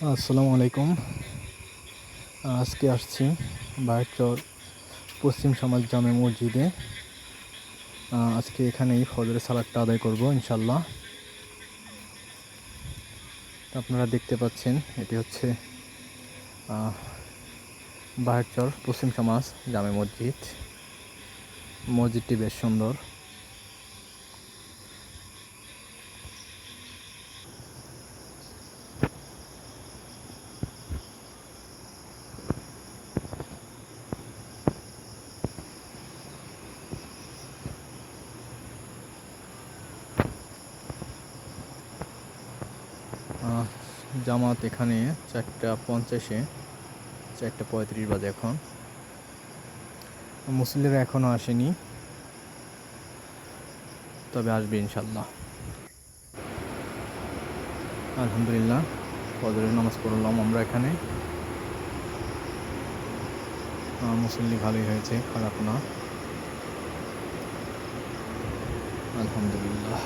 আসসালামু আলাইকুম। আজকে আসছি বাহেরচর পশ্চিম সমাজ জামে মসজিদে। আজকে এখানেই ফজরের সালাতটা আদায় করব ইনশাল্লাহ। তো আপনারা দেখতে পাচ্ছেন এটি হচ্ছে বাহেরচর পশ্চিম সমাজ জামে মসজিদ। মসজিদটি বেশ সুন্দর। জামাত এখানে 4:50-এ, 4:35 বাজে এখন। মুসল্লিরা এখনও আসেনি, তবে আসবে ইনশাল্লাহ। আলহামদুলিল্লাহ, ফজরের নামাজ পড়লাম আমরা এখানে। মুসল্লি ভালোই হয়েছে, খারাপ না, আলহামদুলিল্লাহ।